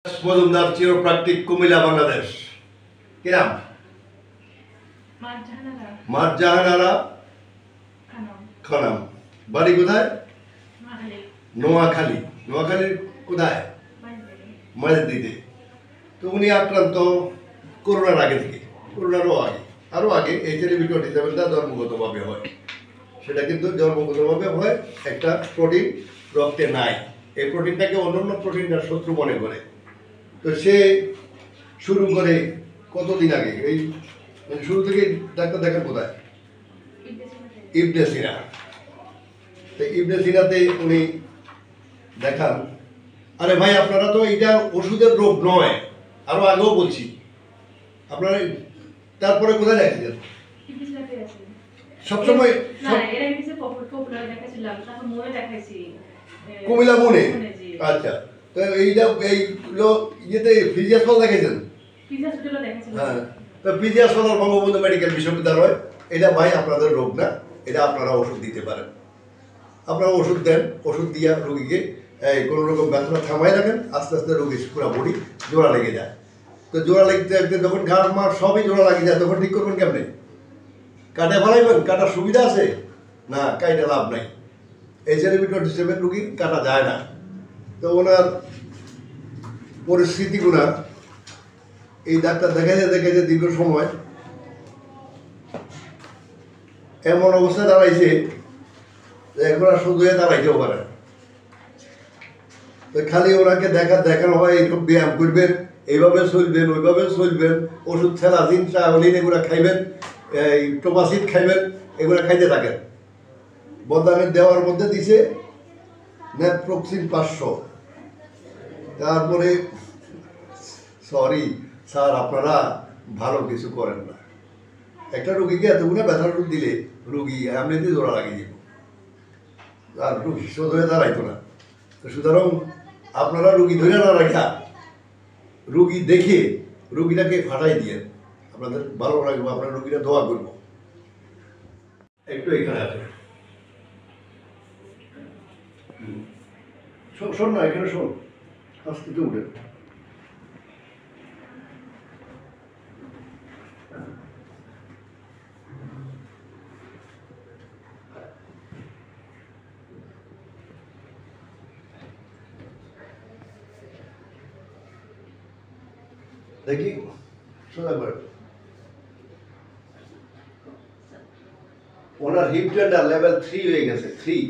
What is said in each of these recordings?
মজুমদার চিরপ্রাকৃতিক কুমিল্লা বাংলাদেশ। কি নাম? মারজাহানারা খানম। বাড়ি কোথায়? নোয়াখালী। নোয়াখালীর কোথায়? মাঝদিতে। তো উনি আক্রান্ত করোনার আগে থেকে, করোনারও আগে, আরও আগে। এই HLA-B27টা জন্মগতভাবে হয়। সেটা কিন্তু জন্মগতভাবে হয়, একটা প্রোটিন রক্তে নাই। এই প্রোটিনটাকে অন্যান্য প্রোটিনটার শত্রু মনে করে। তো সে শুরু করে কতদিন আগে, এই শুরু থেকে ডাক্তার দেখেন কোথায়? ইবনে সিনা। তো ইবনে সিনাতে উনি দেখান। আরে ভাই, আপনারা তো এটা ওষুধের রোগ নয়, আরো আগেও বলছি আপনারা। তারপরে কোথায় দেখাচ্ছেন? সবসময় কুমিল্লা মনে। আচ্ছা, তো এইটা এইগুলো ইয়েতে ফিজি হাসপাতাল দেখাইছেন? হ্যাঁ, তো ফিজি হাসপাতাল বঙ্গবন্ধু মেডিকেল বিশ্ববিদ্যালয়। এটা ভাই আপনাদের রোগ না, এটা আপনারা ওষুধ দিতে পারেন। আপনারা ওষুধ দেন, ওষুধ দিয়ে রোগীকে কোনো রকম ব্যথা থামাই রাখেন, আস্তে আস্তে রোগী পুরো বডি জোড়া লেগে যায়। তো জোড়া লেগতে লাগতে যখন ঘাড় মার সবই জোড়া লাগিয়ে যায়, তখন ঠিক করবেন কেমনি? কাটে ফেলাইবেন? কাটার সুবিধা আছে না? কাইটা লাভ নাই। HLA-B27 রোগী কাটা যায় না। তো ওনার পরিস্থিতিগুলা এই ডাক্তার দেখাইছে দীর্ঘ সময় এমন অবস্থায় দাঁড়াইছে যে এখন আর শুধু দাঁড়াইতেও পারে। তো খালি ওনাকে দেখানো হয় এইসব ব্যায়াম করবেন, এইভাবে চলবেন, ওইভাবে চলবেন, ওষুধ থেলাজিন ট্রায়োলিন এগুলো খাইবেন, এই টোপাসিড খাইবেন, এগুলো খাইতে থাকেন। বদানের দেওয়ার মধ্যে দিছে নেপ্রোক্সিন 500। তারপরে সরি স্যার, আপনারা ভালো কিছু করেন না। একটা রোগীকে এতগুলো ব্যথার ওষুধ দিলে রোগী এমনিতে জোড়া লাগিয়ে দিব, আর রোগী শোধ হয়ে দাঁড়াইতো না। তো সুতরাং আপনারা রোগী ধরে না রাখা, রোগী দেখে রোগীটাকে ফাটাই দিয়ে আপনাদের ভালো লাগবে, আপনার রোগীরা দোয়া করবো। একটু এখানে আছে, শোন না, এখানে শোন, আস্তে উঠে। দেখি সোজা করে। ওনার হিপ টেন্ডার লেভেল 3 হয়ে গেছে, 3।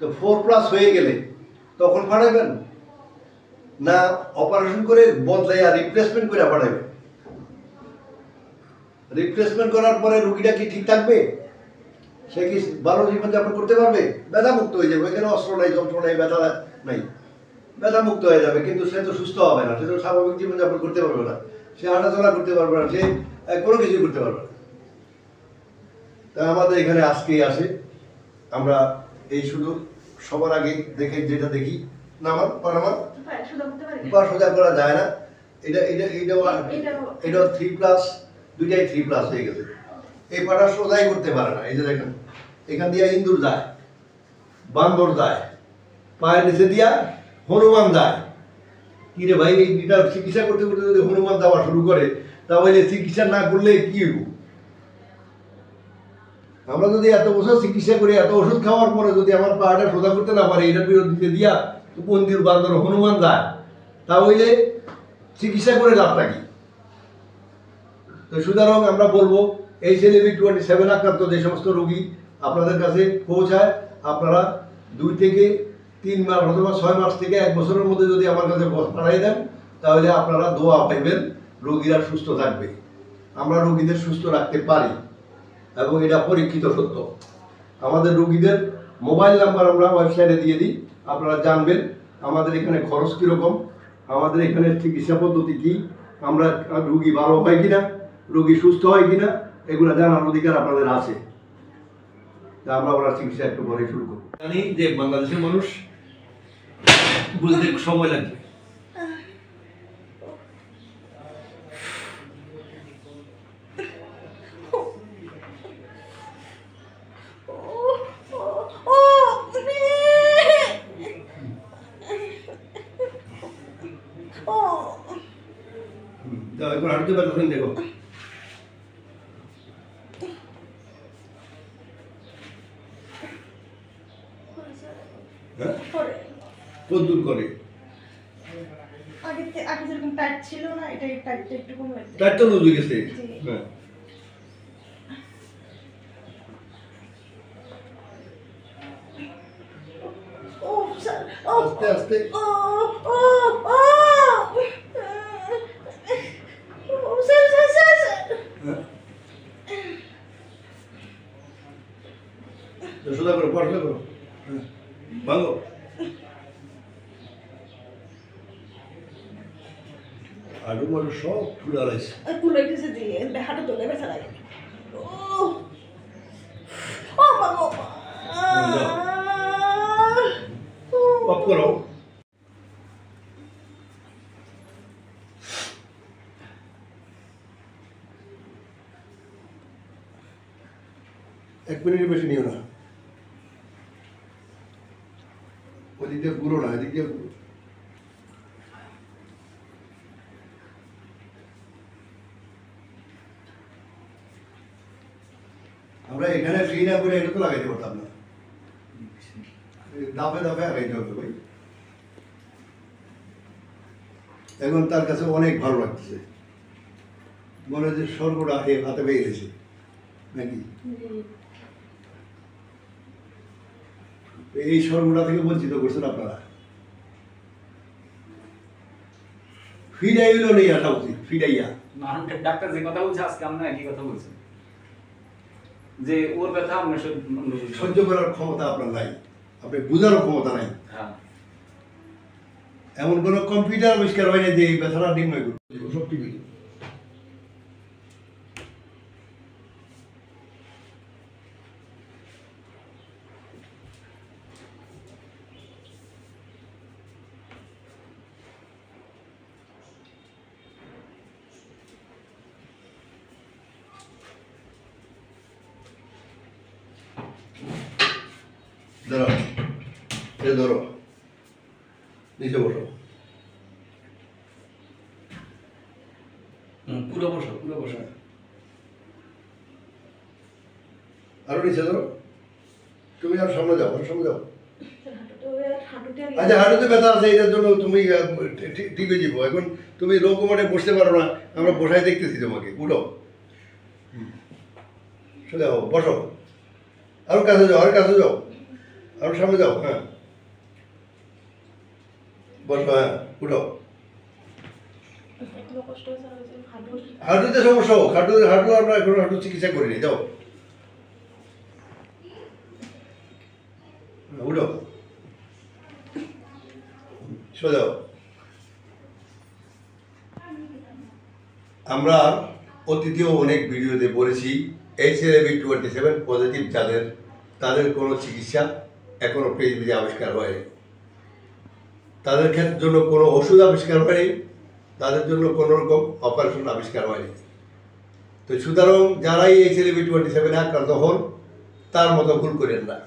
তো 4+ হয়ে গেলে তখন ফাটাবেন না অপারেশন করে বদলাইয়া রিপ্লেসমেন্ট করে ফাটাবেন? রিপ্লেসমেন্ট করার পরে রুগীটা কি ঠিক থাকবে? সে কি ভালো জীবনযাপন করতে পারবে? ব্যথা মুক্ত হয়ে যাবে, এখানে অস্ত্র নাই, যন্ত্র নাই, ব্যথা নাই, ব্যথা মুক্ত হয়ে যাবে। কিন্তু সে তো সুস্থ হবে না, সে তো স্বাভাবিক জীবনযাপন করতে পারবে না, সে হাঁটাচলা করতে পারবে না, সে কোনো কিছু করতে পারবে না। তা আমাদের এখানে আজকেই আসে, আমরা এই শুধু সবার আগে দেখে যেটা দেখি না, আমার পা সোজা করা যায় না। এটা 3+, দুইটাই 3+ হয়ে গেছে। এই পাটা সোজাই করতে পারে না। এই যে দেখেন, এখান দিয়ে ইন্দুর যায়, বান্দর যায়, পায়ের নিচে দিয়া হনুমান যায়। কি রে ভাই, এটা চিকিৎসা করতে করতে যদি হনুমান যাওয়া শুরু করে, তাহলে চিকিৎসা না করলে কি হইব? আমরা যদি এত বছর চিকিৎসা করি, এত ওষুধ খাওয়ার পরে যদি আমার পাহাড়টা সোজা করতে না পারে, এটার বিরুদ্ধে দিয়া মন্দির বান্দর হনুমান যায়, তাহলে চিকিৎসা করে লাভটা কি? তো সুতরাং আমরা বলবো, HLA-B27 আক্রান্ত যে সমস্ত রোগী আপনাদের কাছে পৌঁছায়, আপনারা 2 থেকে 3 মাস অথবা 6 মাস থেকে 1 বছরের মধ্যে যদি আমার কাছে পাঠাই দেন, তাহলে আপনারা দোয়া পাইবেন, রোগীরা সুস্থ থাকবে। আমরা রোগীদের সুস্থ রাখতে পারি এবং এটা পরীক্ষিত সত্য। আমাদের রোগীদের মোবাইল নাম্বার আমরা ওয়েবসাইটে দিয়ে দিই, আপনারা জানবেন আমাদের এখানে খরচ কীরকম, আমাদের এখানে চিকিৎসা পদ্ধতি কী, আমরা রোগী ভালো হয় কিনা, রোগী সুস্থ হয় কিনা, এগুলো জানার অধিকার আপনাদের আছে। তা আমরা ওনার চিকিৎসা একটু পরে শুরু করব। জানি যে বাংলাদেশের মানুষ বুঝতে সময় লাগবে। যাও এখন হাঁটুতে ব্যথা শুনে দেখো। হ্যাঁ কত দূর করে? আগে যেরকম টাইট ছিল না, এটা টাইটটা একটু কমে গেছে। টাইটটা লুজ হয়ে গেছে। হ্যাঁ আস্তে আস্তে সোজা করো, পড়াশোনা করো, ভাঙো। আলু মালু সব তুলে আলাইছে। তুলে গেছে দিয়ে হাঁটু তুলে ব্যথা লাগে। অফ করো। এক মিনিটের বেশি নিও না। ওদিক দিয়ে ঘুরো না, এদিক দিয়ে ঘুরো। আমরা এখানে ফ্রি না করে এটা তো লাগাইতে পারতাম না, দাফে দাফে লাগাইতে হবে ভাই। এখন তার কাছে অনেক ভালো লাগতেছে, মনে হচ্ছে স্বর্গটা হাতে পেয়ে গেছে নাকি। এই স্বর্গটা থেকে বঞ্চিত করছেন আপনারা। ফিরাইলো নেই আসা উচিত, ফিরাইয়া ডাক্তার যে কথা বলছে আজকে আমরা একই কথা বলছি যে ওর ব্যথা আমরা সহ্য করার ক্ষমতা আপনার নাই, আপনি বোঝারও ক্ষমতা নাই। এমন কোনো কম্পিউটার আবিষ্কার হয় না যে এই ব্যথাটা নির্ণয় করতে সব ঠিক হয়ে যাবে। ধরো, এ ধরো, নিচে বসো। পুরো বসো, পুরো বসো। আরো নিচে ধরো। তুমি আর সামনে যাও, আর সামনে যাও। আচ্ছা, হাঁটুতে ব্যথা আছে, এটার জন্য তুমি ঠিক হয়ে যাবো। এখন তুমি লোকমানে বসতে পারো না, আমরা বসায় দেখতেছি তোমাকে। উঠো, সোজা হও, বসো। আরো কাছে যাও, আর কাছে যাও, আরো সামনে যাও। হ্যাঁ বসো, হ্যাঁ উঠো। হাঁটুতে সমস্যা হোক, হাঁটু আমরা এখন হাঁটু চিকিৎসা করিনি। যাও, উঠো, সোজা। আমরা অতীতেও অনেক ভিডিওতে বলেছি HIV-27 পজিটিভ যাদের, তাদের কোনো চিকিৎসা এখনো পৃথিবীতে আবিষ্কার হয়নি, তাদের ক্ষেত্রে জন্য কোনো ওষুধ আবিষ্কার হয়নি, তাদের জন্য কোনো রকম অপারেশন আবিষ্কার হয়নি। তো সুতরাং যারাই HIV-27 আক্রান্ত হন তার মতো ভুল করেন না।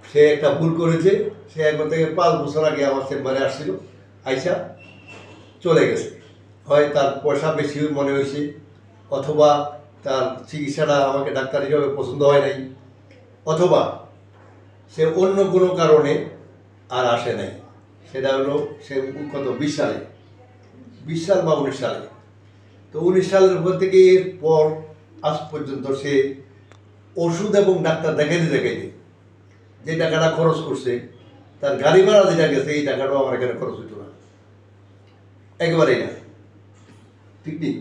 সে একটা ভুল করেছে, সে এখন থেকে 5 বছর আগে আমার চেম্বারে আসছিল, আইসা চলে গেছে। হয় তার পয়সা বেশি মনে হয়েছে, অথবা তার চিকিৎসাটা আমাকে ডাক্তার হিসাবে পছন্দ হয় নাই, অথবা সে অন্য কোনো কারণে আর আসে নাই। সেটা হলো সে কত 20 সালে, 20 সাল বা 19 সালে। তো 19 সালের উপর থেকে এরপর আজ পর্যন্ত সে ওষুধ এবং ডাক্তার দেখাইতে যে টাকাটা খরচ করছে, তার গাড়ি ভাড়া যেটা গেছে, এই টাকাটাও আমার এখানে খরচ হইতো না, একেবারেই না। ঠিক নেই।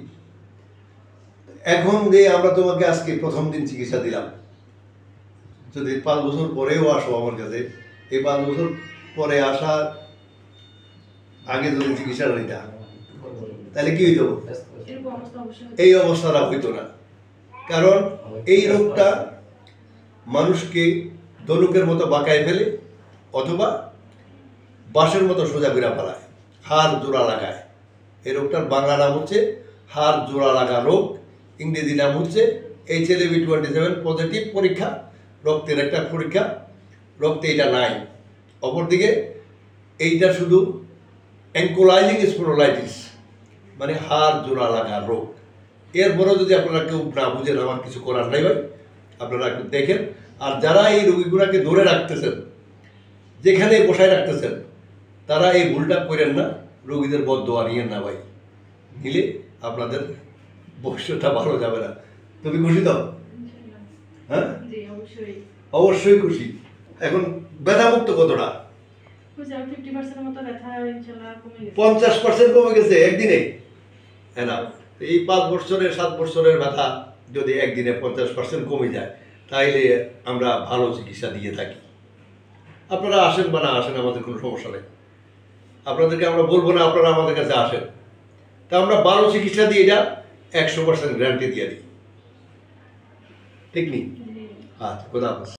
এখন যে আমরা তোমাকে আজকে প্রথম দিন চিকিৎসা দিলাম, যদি 5 বছর পরেও আসো আমার কাছে, এই 5 বছর পরে আসার আগে যদি চিকিৎসাটা নিতা তাহলে কি হইত? এই অবস্থাটা হইতো না। কারণ এই রোগটা মানুষকে দলুকের মতো বাঁকায় ফেলে, অথবা বাঁশের মতো সোজা করে ফেলায়, হাড় জোড়া লাগায়। এই রোগটার বাংলা নাম হচ্ছে হাড় জোড়া লাগা রোগ, ইংরেজি নাম হচ্ছে HIV-27 পজিটিভ পরীক্ষা, রক্তের একটা পরীক্ষা। রক্তে এটা নাই। অপরদিকে এইটা শুধু অ্যাঙ্কোলাইজিং স্পন্ডলাইটিস মানে হাড় জোড়া লাগা রোগ। এরপরেও যদি আপনারা কেউ না বুঝেন, আমার কিছু করার নাই ভাই, আপনারা একটু দেখেন। আর যারা এই রোগীগুলোকে ধরে রাখতেছেন, যেখানে বসায় রাখতেছেন, তারা এই ভুলটা করেন না, রোগীদের বদদোয়া নিয়েন না ভাই, নিলে আপনাদের ভবিষ্যৎটা ভালো যাবে না। তুমি খুশি তো? হ্যাঁ, জি অবশ্যই। অবশ্যই খুশি। এখন ব্যথামুক্ত কতটা? 50% মতো ব্যথা ইনশাআল্লাহ কমে গেছে। 50% কমে গেছে একদিনে। হ্যাঁ না, এই 5 বছরের 7 বছরের ব্যথা যদি একদিনে 50% কমে যায়, তাইলে আমরা ভালো চিকিৎসা দিয়ে থাকি। আপনারা আসেন বা না আসেন, আমাদের কোনো সমস্যা নেই। আপনাদেরকে আমরা বলবো না আপনারা আমাদের কাছে আসেন, তা আমরা ভালো চিকিৎসা দিয়ে এটা 100% গ্যারান্টি দিয়ে দিই। ঠিক নেই? জি। আচ্ছা, খোদা হাফেজ।